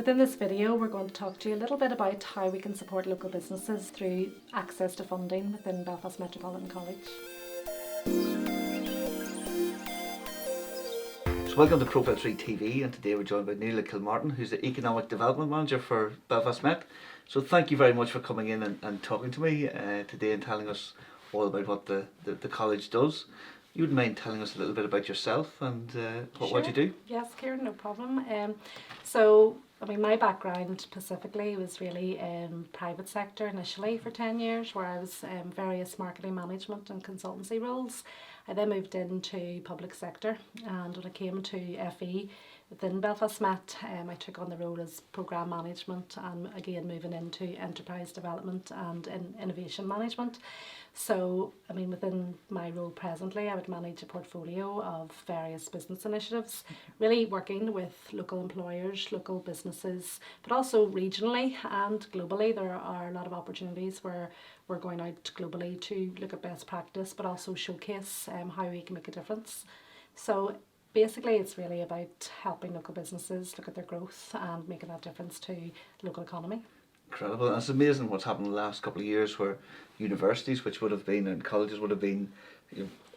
Within this video, we're going to talk to you a little bit about how we can support local businesses through access to funding within Belfast Metropolitan College. So welcome to ProfileTree TV, and today we're joined by Nuala Kilmartin, who's the Economic Development Manager for Belfast Met. So thank you very much for coming in and talking to me today and telling us all about what the college does. You wouldn't mind telling us a little bit about yourself and what you do? Yes, Kieran, no problem. My background specifically was really in private sector initially for 10 years, where I was in various marketing management and consultancy roles. I then moved into public sector, and when I came to FE within Belfast Met, I took on the role as programme management and again moving into enterprise development and innovation management. So, within my role presently, I would manage a portfolio of various business initiatives, really working with local employers, local businesses, but also regionally and globally. There are a lot of opportunities where we're going out globally to look at best practice, but also showcase how we can make a difference. So basically, it's really about helping local businesses look at their growth and making that difference to the local economy. Incredible. And it's amazing what's happened in the last couple of years, where universities, which would have been, and colleges would have been,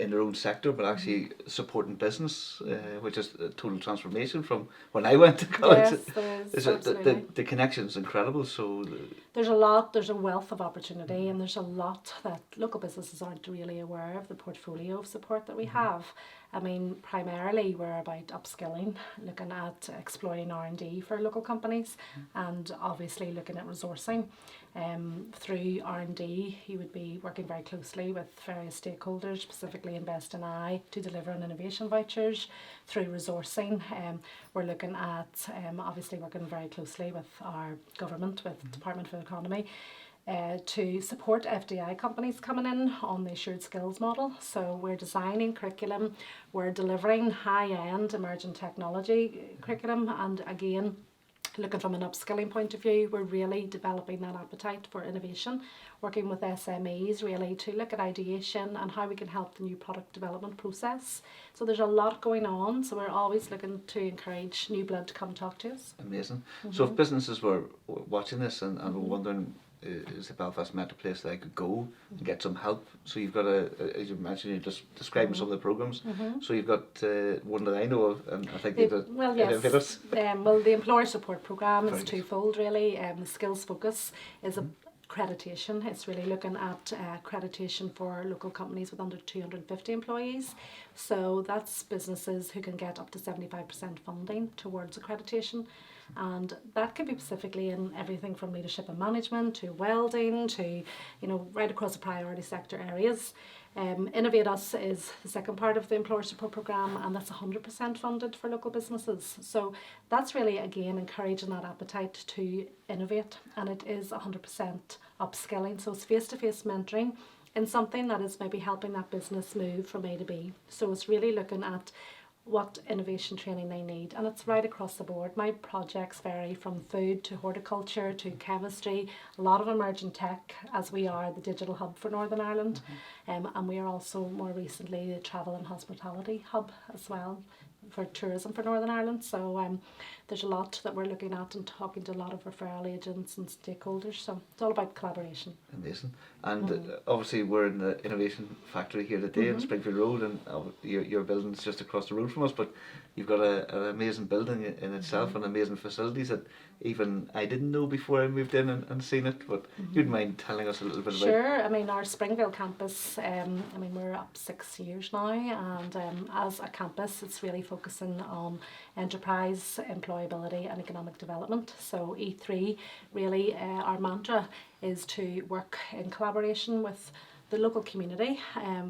in their own sector, but actually supporting business, which is a total transformation from when I went to college. Yes, there is, absolutely. The connection is incredible. So there's a wealth of opportunity, and there's a lot that local businesses aren't really aware of, the portfolio of support that we have. Primarily we're about upskilling, looking at exploring R&D for local companies, and obviously looking at resourcing. Through R&D, you would be working very closely with various stakeholders, specifically Invest in I, to deliver on innovation vouchers. Through resourcing, we're looking at obviously working very closely with our government, with the Department for the Economy, to support FDI companies coming in on the assured skills model. So we're designing curriculum, we're delivering high-end emerging technology curriculum, and again, looking from an upskilling point of view, we're really developing that appetite for innovation, working with SMEs really to look at ideation and how we can help the new product development process. So there's a lot going on, so we're always looking to encourage new blood to come talk to us. Amazing. So if businesses were watching this and were wondering, is the Belfast Met a place that I could go and get some help? So you've got as you mentioned, you're just describing some of the programmes. So you've got one that I know of, and I think the employer support programme is twofold really. The skills focus is accreditation. It's really looking at accreditation for local companies with under 250 employees. So that's businesses who can get up to 75% funding towards accreditation. And that could be specifically in everything from leadership and management to welding to, right across the priority sector areas. Innovate Us is the second part of the employer support programme, and that's 100% funded for local businesses. So that's really, again, encouraging that appetite to innovate, and it is 100% upskilling. So it's face-to-face mentoring in something that is maybe helping that business move from A to B. So it's really looking at what innovation training they need, and it's right across the board. My projects vary from food to horticulture to chemistry, a lot of emerging tech, as we are the digital hub for Northern Ireland, and we are also more recently the travel and hospitality hub as well for tourism for Northern Ireland. So there's a lot that we're looking at and talking to a lot of referral agents and stakeholders, so it's all about collaboration. Amazing. And obviously we're in the innovation factory here today in Springfield Road, and your building's just across the road from us, but you've got an amazing building in itself and amazing facilities that even I didn't know before I moved in and seen it, but you'd mind telling us a little bit about it? Sure. Our Springville campus, we're up 6 years now, and as a campus it's really focusing on enterprise, employability and economic development. So E3, really our mantra is to work in collaboration with the local community,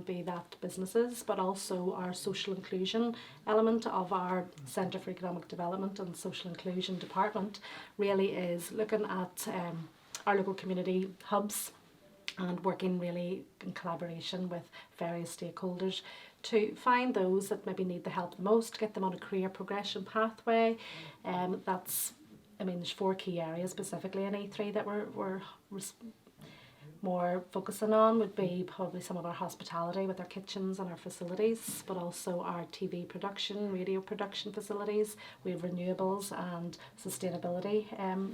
be that businesses, but also our social inclusion element of our Centre for Economic Development and Social Inclusion Department really is looking at our local community hubs and working really in collaboration with various stakeholders to find those that maybe need the help the most, get them on a career progression pathway. There's 4 key areas specifically in E3 that we're more focusing on would be probably some of our hospitality with our kitchens and our facilities, but also our TV production, radio production facilities. We have renewables and sustainability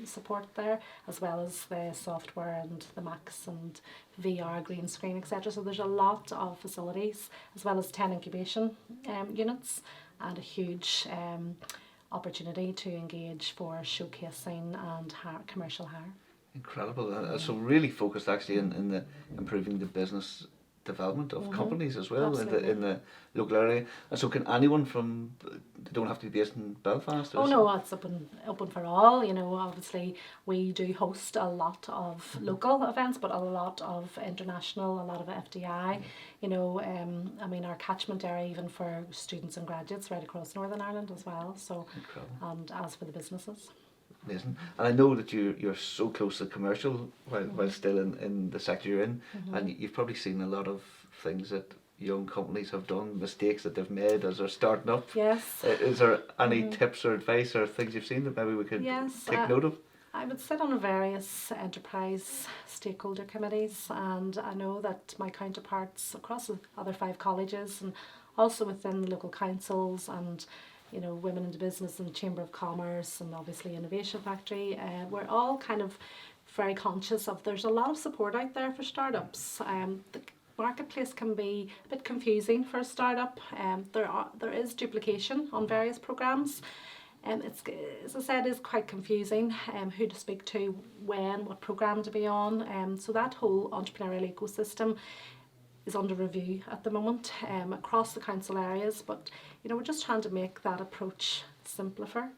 support there, as well as the software and the Macs and VR, green screen, etc. So there's a lot of facilities, as well as 10 incubation units, and a huge opportunity to engage for showcasing and commercial hire. Incredible. So really focused actually in the improving the business development of companies as well in the local area. And so can anyone from, they don't have to be based in Belfast? Oh no, it's open for all. You know, obviously we do host a lot of local events, but a lot of international, a lot of FDI. You know, I mean, our catchment area even for students and graduates right across Northern Ireland as well. So, Incredible. and as for the businesses. Amazing. And I know that you're so close to commercial while still in the sector you're in, and you've probably seen a lot of things that young companies have done, mistakes that they've made as they're starting up. Yes. Is there any tips or advice or things you've seen that maybe we could take note of? I would sit on various enterprise stakeholder committees, and I know that my counterparts across the other 5 colleges and also within the local councils and, you know, Women into Business and Chamber of Commerce and obviously Innovation Factory, we're all kind of very conscious of there's a lot of support out there for startups. The marketplace can be a bit confusing for a startup. There is duplication on various programs. It's, as I said, is quite confusing who to speak to, when, what program to be on. So that whole entrepreneurial ecosystem is under review at the moment across the council areas, but you know, we're just trying to make that approach simplify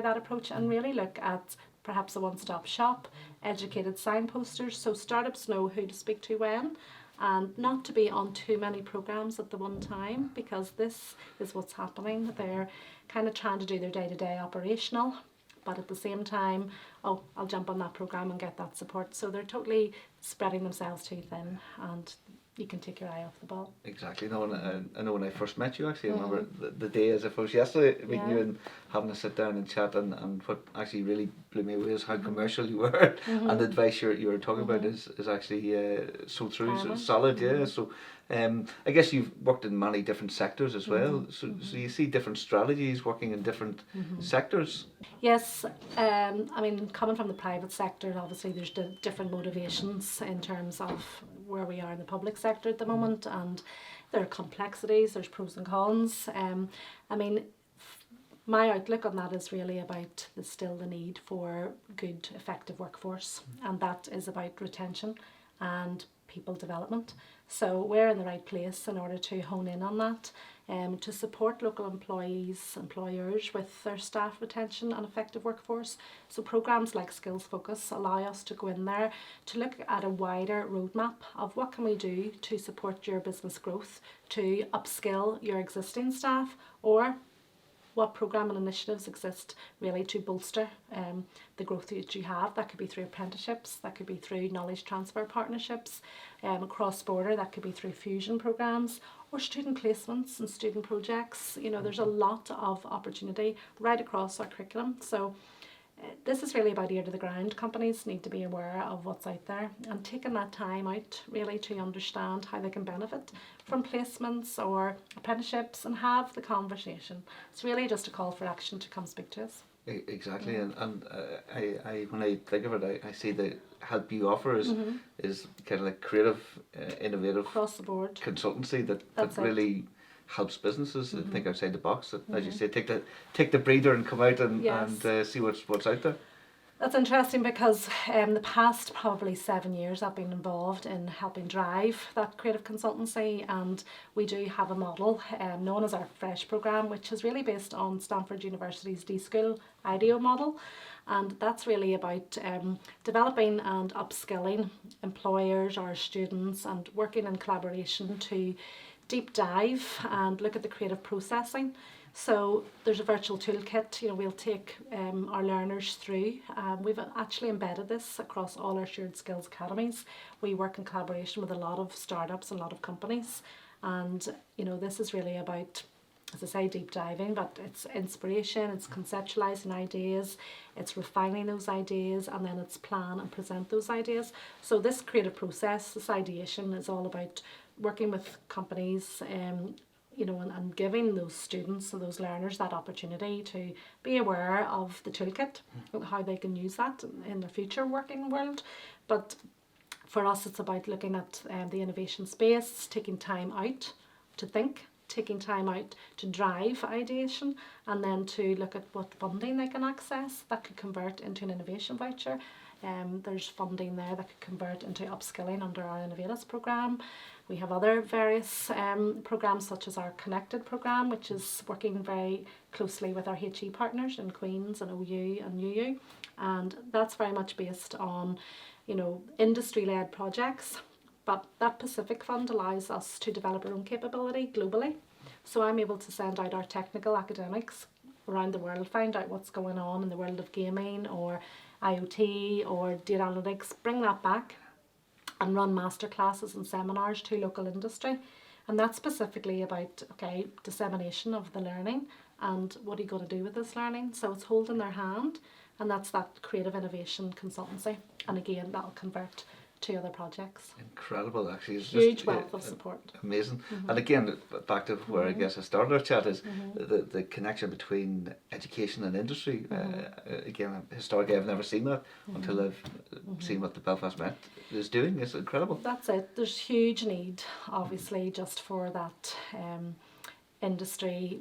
that approach and really look at perhaps a one-stop shop, educated signposters, so startups know who to speak to when, and not to be on too many programs at the one time, because this is what's happening. They're kind of trying to do their day-to-day operational, but at the same time, oh, I'll jump on that program and get that support. So they're totally spreading themselves too thin, and you can take your eye off the ball. Exactly. No, and I know when I first met you, actually, I remember the day as if it was yesterday, meeting you and having to sit down and chat, and what actually really blew me away is how commercial you were, and the advice you were talking about is actually so true, so solid, yeah. So I guess you've worked in many different sectors as well, so you see different strategies working in different sectors. Yes, I mean, coming from the private sector, obviously there's different motivations in terms of where we are in the public sector at the moment, and there are complexities, there's pros and cons. I mean, my outlook on that is really about still the need for good, effective workforce, and that is about retention and people development. So we're in the right place in order to hone in on that, to support local employers with their staff retention and effective workforce. So programs like Skills Focus allow us to go in there to look at a wider roadmap of what can we do to support your business growth, to upskill your existing staff, or what program and initiatives exist really to bolster the growth that you have. That could be through apprenticeships, that could be through knowledge transfer partnerships, across border, that could be through fusion programs, or student placements and student projects. You know, there's a lot of opportunity right across our curriculum. So this is really about ear to the ground. Companies need to be aware of what's out there and taking that time out really to understand how they can benefit from placements or apprenticeships and have the conversation. It's really just a call for action to come speak to us. Exactly, and I when I think of it, I see the help you offer is kind of like creative, innovative, across the board consultancy that really helps businesses think outside the box. That, as you say, take the breather and come out and see what's out there. That's interesting because the past probably 7 years I've been involved in helping drive that creative consultancy, and we do have a model known as our Fresh programme, which is really based on Stanford University's D-School IDEO model, and that's really about developing and upskilling employers or students and working in collaboration to deep dive and look at the creative processing. So there's a virtual toolkit, you know, we'll take our learners through. We've actually embedded this across all our shared skills academies. We work in collaboration with a lot of startups and a lot of companies, and you know, this is really about as I say, deep diving, but it's inspiration, it's conceptualizing ideas, it's refining those ideas, and then it's plan and present those ideas. So this creative process, this ideation, is all about working with companies, and giving those students or those learners that opportunity to be aware of the toolkit, how they can use that in the future working world. But for us, it's about looking at the innovation space, taking time out to think, taking time out to drive ideation, and then to look at what funding they can access that could convert into an innovation voucher. There's funding there that could convert into upskilling under our Innovators programme. We have other various programmes such as our Connected programme, which is working very closely with our HE partners in Queen's and OU and UU, and that's very much based on industry-led projects. But that Pacific Fund allows us to develop our own capability globally. So I'm able to send out our technical academics around the world, find out what's going on in the world of gaming or IoT or data analytics, bring that back and run masterclasses and seminars to local industry. And that's specifically about, dissemination of the learning and what are you going to do with this learning. So it's holding their hand, and that's that creative innovation consultancy. And again, that'll convert to other projects. Incredible, actually. It's huge just, wealth of support. Amazing. And again, back to where I guess I started our chat is the connection between education and industry. Again, historically, I've never seen that until I've seen what the Belfast Met is doing. It's incredible. That's it. There's huge need, obviously, just for that industry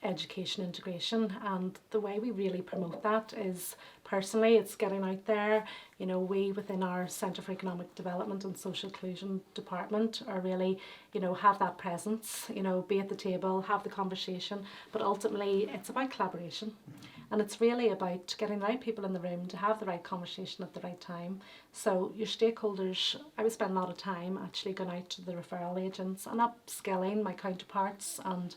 education integration, and the way we really promote that is personally it's getting out there. We within our Centre for Economic Development and Social Inclusion department are really have that presence, be at the table, have the conversation, but ultimately it's about collaboration, and it's really about getting the right people in the room to have the right conversation at the right time. So your stakeholders, I would spend a lot of time actually going out to the referral agents and upskilling my counterparts and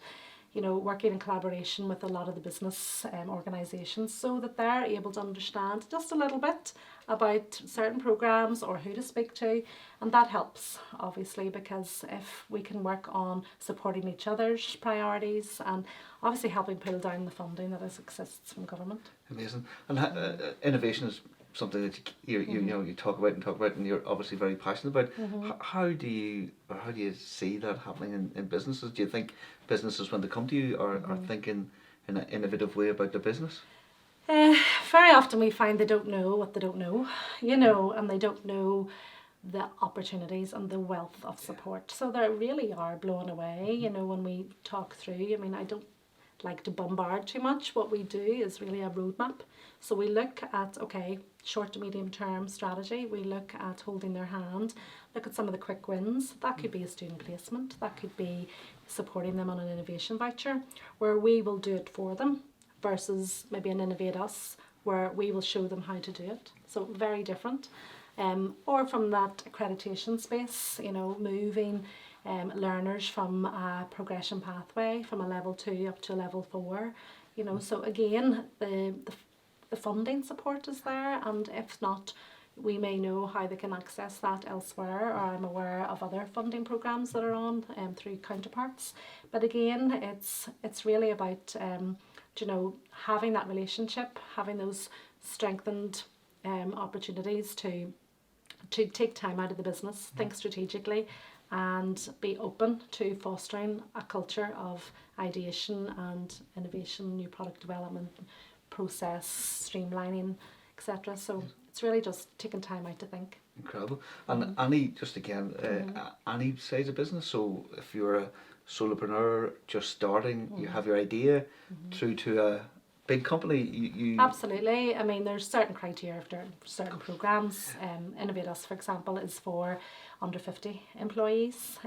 working in collaboration with a lot of the business organisations so that they're able to understand just a little bit about certain programmes or who to speak to, and that helps obviously, because if we can work on supporting each other's priorities and obviously helping pull down the funding that exists from government. Amazing. And innovation is something that you talk about and you're obviously very passionate about. How do you see that happening in businesses? Do you think businesses, when they come to you, are thinking in an innovative way about their business? Very often we find they don't know what they don't know, and they don't know the opportunities and the wealth of support. So they really are blown away, when we talk through. I mean, I don't like to bombard too much. What we do is really a roadmap. So we look at, short to medium term strategy. We look at holding their hand, look at some of the quick wins. That could be a student placement. That could be supporting them on an innovation voucher where we will do it for them versus maybe an Innovate Us where we will show them how to do it. So very different. Or from that accreditation space, moving learners from a progression pathway from a level 2 up to a level 4. So again, the funding support is there, and if not, we may know how they can access that elsewhere, or I'm aware of other funding programmes that are on through counterparts. But again, it's really about having that relationship, having those strengthened opportunities to take time out of the business, think strategically, and be open to fostering a culture of ideation and innovation, new product development, process streamlining, etc. So it's really just taking time out to think. Incredible. And any any size of business, so if you're a solopreneur just starting, you have your idea, through to a big company, you Absolutely. I mean, there's certain criteria for certain programmes. Innovate Us, for example, is for under 50 employees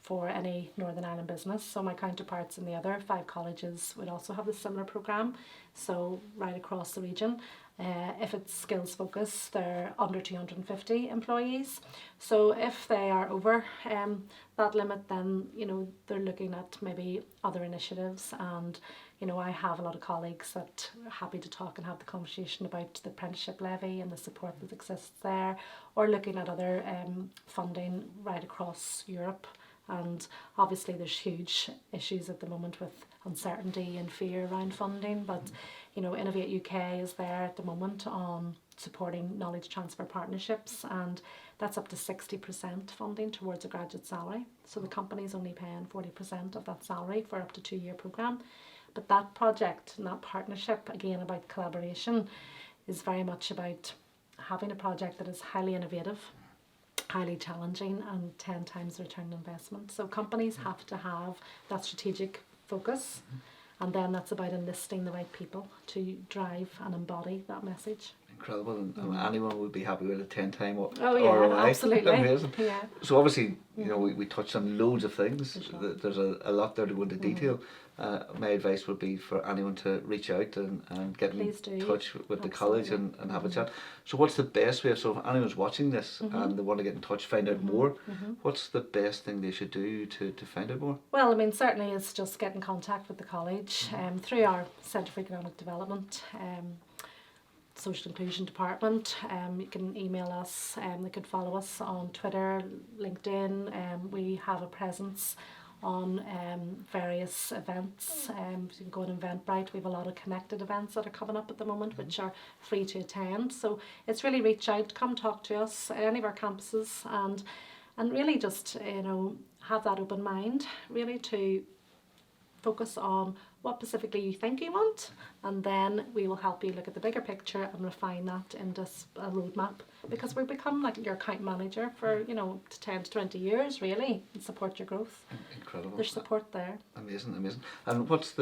for any Northern Ireland business. So my counterparts in the other 5 colleges would also have a similar programme, so right across the region. If it's skills focused, they're under 250 employees. So if they are over that limit, then they're looking at maybe other initiatives. And I have a lot of colleagues that are happy to talk and have the conversation about the apprenticeship levy and the support that exists there, or looking at other funding right across Europe And obviously there's huge issues at the moment with uncertainty and fear around funding, but Innovate UK is there at the moment on supporting knowledge transfer partnerships, and that's up to 60% funding towards a graduate salary. So the company's only paying 40% of that salary for up to 2-year programme. But that project and that partnership, again about collaboration, is very much about having a project that is highly innovative, highly challenging, and 10 times the return on investment. So companies have to have that strategic focus, and then that's about enlisting the right people to drive and embody that message. Incredible, and anyone would be happy with a 10-time Oh yeah, ROI. absolutely. Amazing. Yeah. So obviously, we touched on loads of things. Sure. There's a lot there to go into detail. My advice would be for anyone to reach out and get in touch with the college and have a chat. So what's the best way? So if anyone's watching this and they want to get in touch, find out more, what's the best thing they should do to find out more? Well, I mean, certainly it's just get in contact with the college through our Centre for Economic Development, Social Inclusion Department. You can email us, they could follow us on Twitter, LinkedIn. We have a presence on various events. You can go on Eventbrite. We have a lot of connected events that are coming up at the moment, which are free to attend. So it's really reach out, come talk to us at any of our campuses, and really just have that open mind, really to focus on what specifically you think you want, and then we will help you look at the bigger picture and refine that into a roadmap, because we become like your account manager for 10 to 20 years really, and support your growth. Incredible. There's support there. Amazing. And what's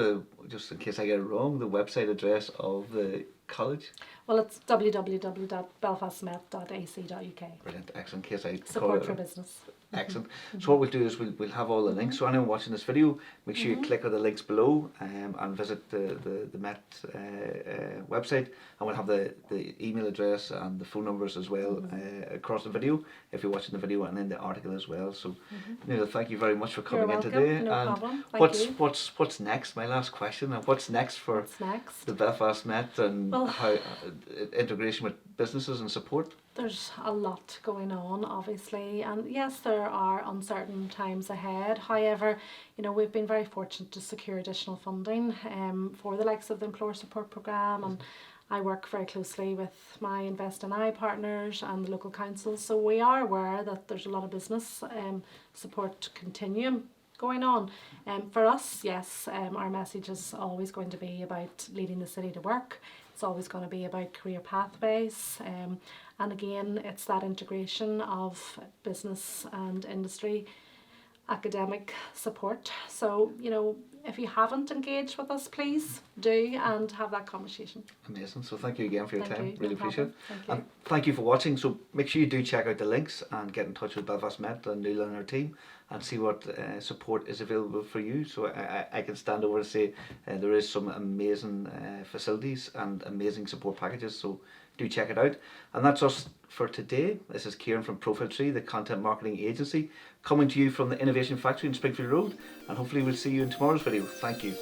just in case I get it wrong, the website address of the college? Well, it's www.belfastmet.ac.uk. Brilliant, excellent. In case I support for business. Excellent. So what we'll do is we'll have all the links. So anyone watching this video, make sure you click on the links below and visit the Met website, and we'll have the email address and the phone numbers as well across the video if you're watching the video, and in the article as well. So Nuala, thank you very much for coming in today. No and problem. Thank you. what's next? My last question. And what's next for the Belfast Met and how integration with businesses and support? There's a lot going on, obviously, and yes, there are uncertain times ahead. However, we've been very fortunate to secure additional funding for the likes of the Employer Support Programme, and I work very closely with my Invest in I partners and the local councils, so we are aware that there's a lot of business support continuum going on. For us, yes, our message is always going to be about leading the city to work. It's always going to be about career pathways, and again, it's that integration of business and industry, academic support. So, if you haven't engaged with us, please do and have that conversation. Amazing. So thank you again for your time. Really appreciate it. Thank you. And thank you for watching. So make sure you do check out the links and get in touch with Belfast Met and Nuala and her team and see what support is available for you. So I can stand over and say there is some amazing facilities and amazing support packages. So do check it out. And that's us for today. This is Kieran from ProfileTree, the content marketing agency, coming to you from the Innovation Factory in Springfield Road, and hopefully we'll see you in tomorrow's video. Thank you.